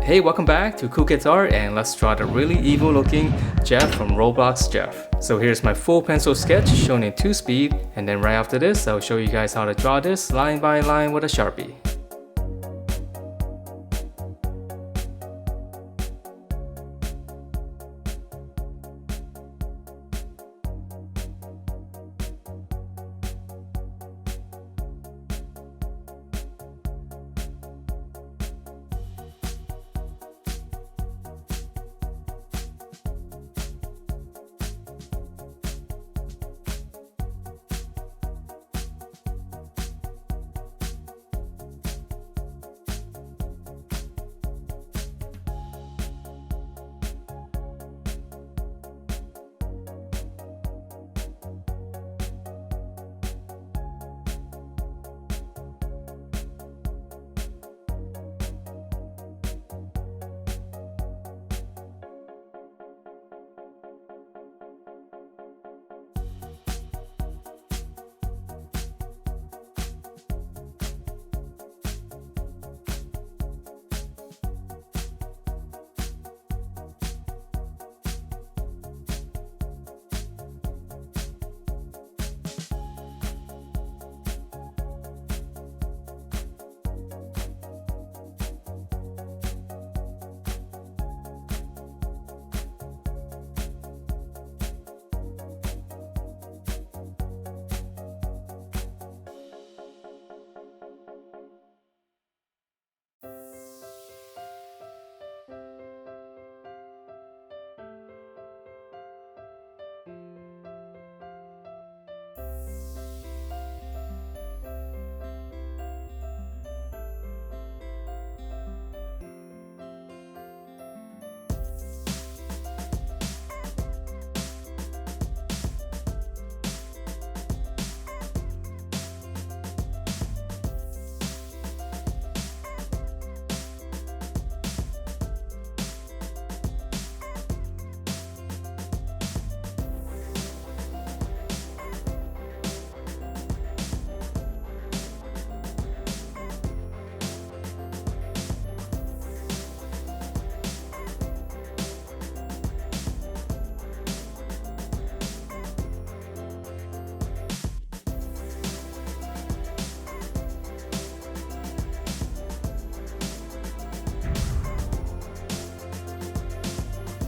Hey, welcome back to Cool Kids Art, and let's draw the really evil looking Jeff from Roblox Jeff. So here's my full pencil sketch shown in 2 speed, and then right after this I'll show you guys how to draw this line by line with a sharpie.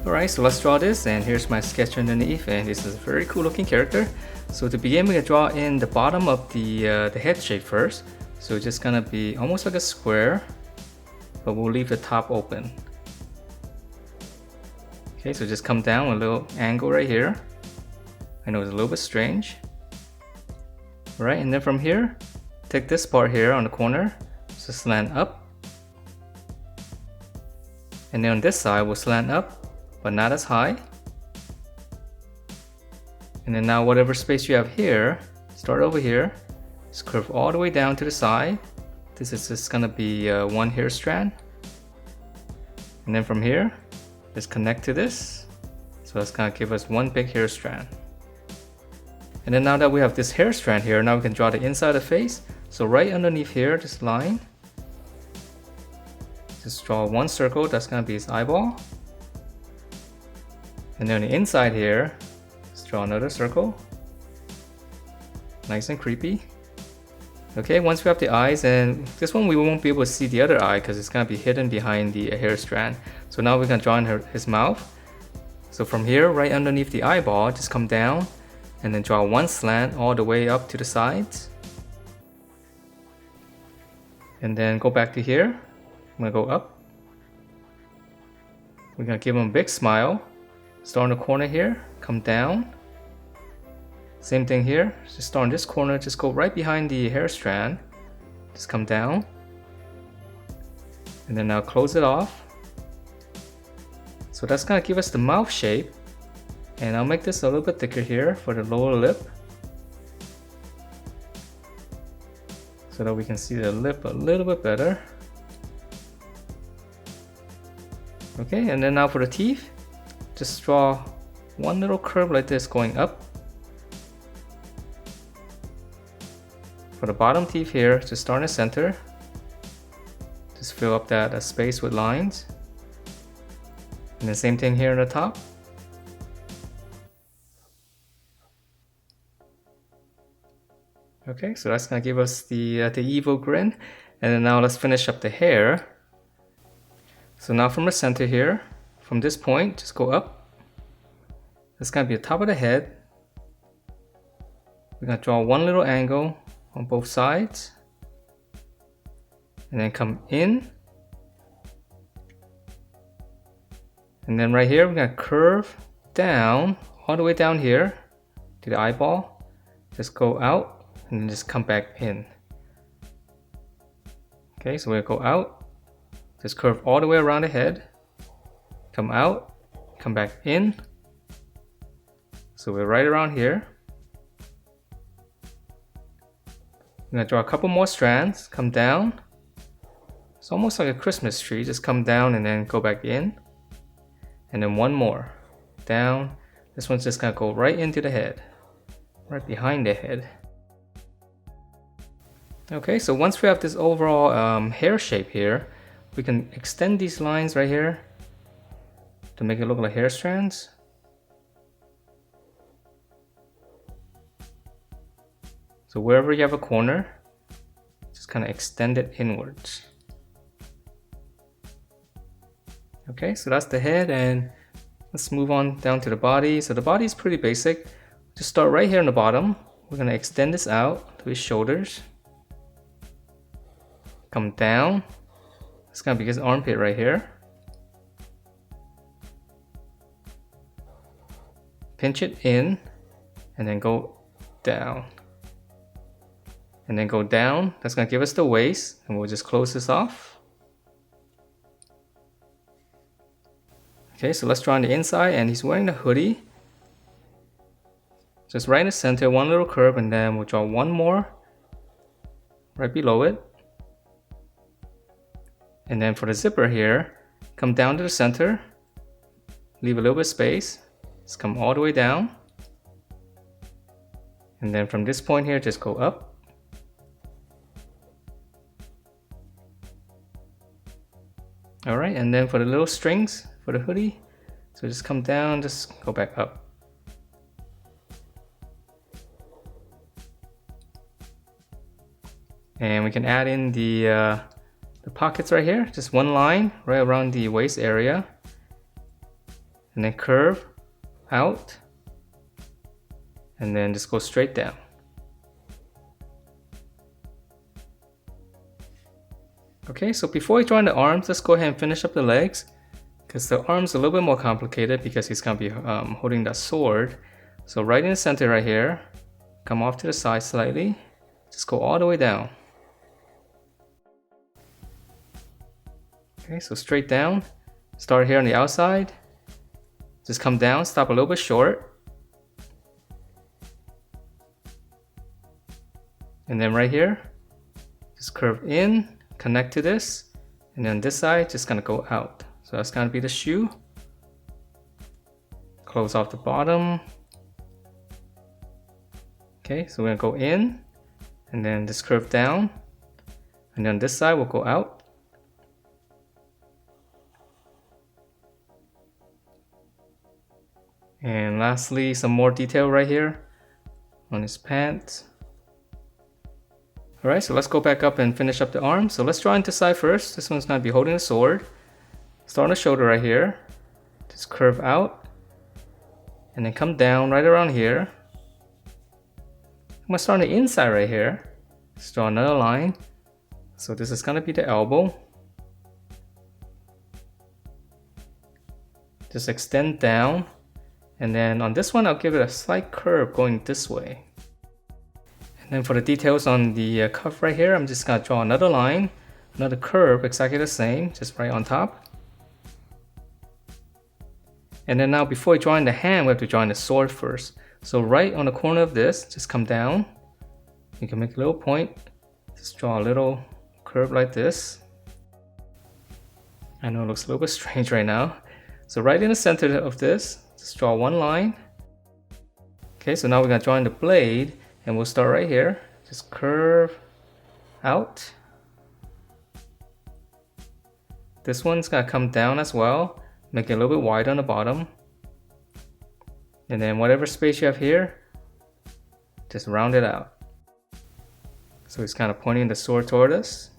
Alright, so let's draw this, and here's my sketch underneath, and this is a very cool looking character. So to begin, we're gonna draw in the bottom of the head shape first. So it's just gonna be almost like a square, but we'll leave the top open. Okay, so just come down a little angle right here. I know it's a little bit strange. Alright, and then from here, take this part here on the corner, just slant up. And then on this side, we'll slant up, but not as high. And then now whatever space you have here, start over here, just curve all the way down to the side. This is just gonna be one hair strand. And then from here, just connect to this. So that's gonna give us one big hair strand. And then now that we have this hair strand here, now we can draw the inside of the face. So right underneath here, this line, just draw one circle, that's gonna be his eyeball. And then on the inside here, let's draw another circle. Nice and creepy. Okay, once we have the eyes, and this one we won't be able to see the other eye because it's gonna be hidden behind the hair strand. So now we're gonna draw in his mouth. So from here, right underneath the eyeball, just come down and then draw one slant all the way up to the sides. And then go back to here. I'm gonna go up. We're gonna give him a big smile. Start in the corner here, come down. Same thing here, just start in this corner, just go right behind the hair strand. Just come down. And then now close it off. So that's gonna give us the mouth shape. And I'll make this a little bit thicker here for the lower lip, so that we can see the lip a little bit better. Okay, and then now for the teeth, just draw one little curve like this going up. For the bottom teeth here, just start in the center. Just fill up that space with lines. And the same thing here on the top. Okay, so that's gonna give us the evil grin. And then now let's finish up the hair. So now from the center here, from this point, just go up. That's gonna be the top of the head. We're gonna draw one little angle on both sides. And then come in. And then right here, we're gonna curve down, all the way down here to the eyeball. Just go out and then just come back in. Okay, so we're gonna go out, just curve all the way around the head, come out, come back in. So we're right around here. I'm gonna draw a couple more strands, come down. It's almost like a Christmas tree, just come down and then go back in. And then one more, down. This one's just gonna go right into the head, right behind the head. Okay, so once we have this overall hair shape here, we can extend these lines right here to make it look like hair strands. So wherever you have a corner, just kind of extend it inwards. Okay, so that's the head, and let's move on down to the body. So the body is pretty basic. Just start right here on the bottom. We're gonna extend this out to his shoulders. Come down. It's gonna be his armpit right here. Pinch it in, and then go down. And then go down. That's gonna give us the waist, and we'll just close this off. Okay, so let's draw on the inside, and he's wearing the hoodie. Just right in the center, one little curve, and then we'll draw one more right below it. And then for the zipper here, come down to the center, leave a little bit of space, just come all the way down. And then from this point here, just go up. All right, and then for the little strings, for the hoodie, so just come down, just go back up. And we can add in the pockets right here, just one line right around the waist area, and then curve out, and then just go straight down. Okay, so before we draw in the arms, let's go ahead and finish up the legs. Because the arm's a little bit more complicated because he's gonna be holding that sword. So right in the center right here, come off to the side slightly, just go all the way down. Okay, so straight down, start here on the outside, just come down, stop a little bit short. And then right here, just curve in, connect to this, and then this side, just gonna go out. So that's gonna be the shoe. Close off the bottom. Okay, so we're gonna go in, and then just curve down, and then this side will go out. And lastly, some more detail right here on his pants. Alright, so let's go back up and finish up the arm. So let's draw into side first. This one's gonna be holding the sword. Start on the shoulder right here, just curve out, and then come down right around here. I'm gonna start on the inside right here, just draw another line. So this is gonna be the elbow. Just extend down, and then on this one I'll give it a slight curve going this way. And then for the details on the cuff right here, I'm just gonna draw another line, another curve exactly the same, just right on top. And then now before we draw in the hand, we have to draw in the sword first. So right on the corner of this, just come down. You can make a little point. Just draw a little curve like this. I know it looks a little bit strange right now. So right in the center of this, just draw one line. Okay, so now we're gonna draw in the blade, and we'll start right here. Just curve out. This one's gonna come down as well. make it a little bit wide on the bottom. And then whatever space you have here, just round it out. So he's kind of pointing the sword toward us.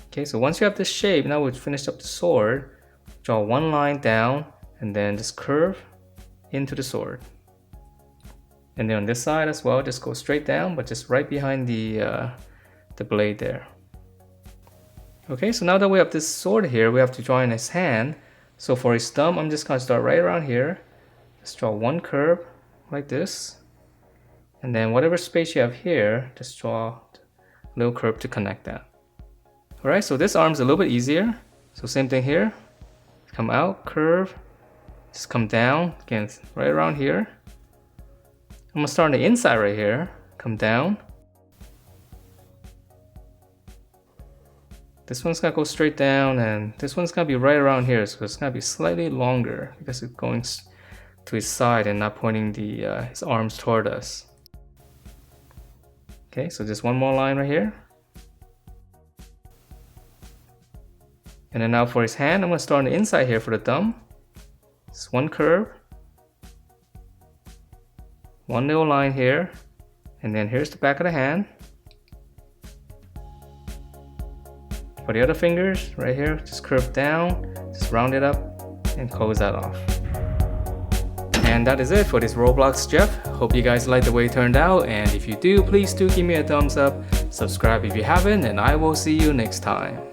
Okay, so once you have this shape, now we've finished up the sword. Draw one line down and then just curve into the sword. And then on this side as well, just go straight down, but just right behind the blade there. Okay, so now that we have this sword here, we have to draw in his hand. So for his thumb, I'm just gonna start right around here. Just draw one curve like this. And then whatever space you have here, just draw a little curve to connect that. Alright, so this arm's a little bit easier. So same thing here. Come out, curve, just come down, again, right around here. I'm gonna start on the inside right here, come down. This one's gonna go straight down, and this one's gonna be right around here, so it's gonna be slightly longer because it's going to his side and not pointing his arms toward us. Okay, so just one more line right here. And then now for his hand, I'm gonna start on the inside here for the thumb. Just one curve. One little line here. And then here's the back of the hand. For the other fingers, right here, just curve down, just round it up, and close that off. And that is it for this Roblox Jeff. Hope you guys like the way it turned out, and if you do, please do give me a thumbs up, subscribe if you haven't, and I will see you next time.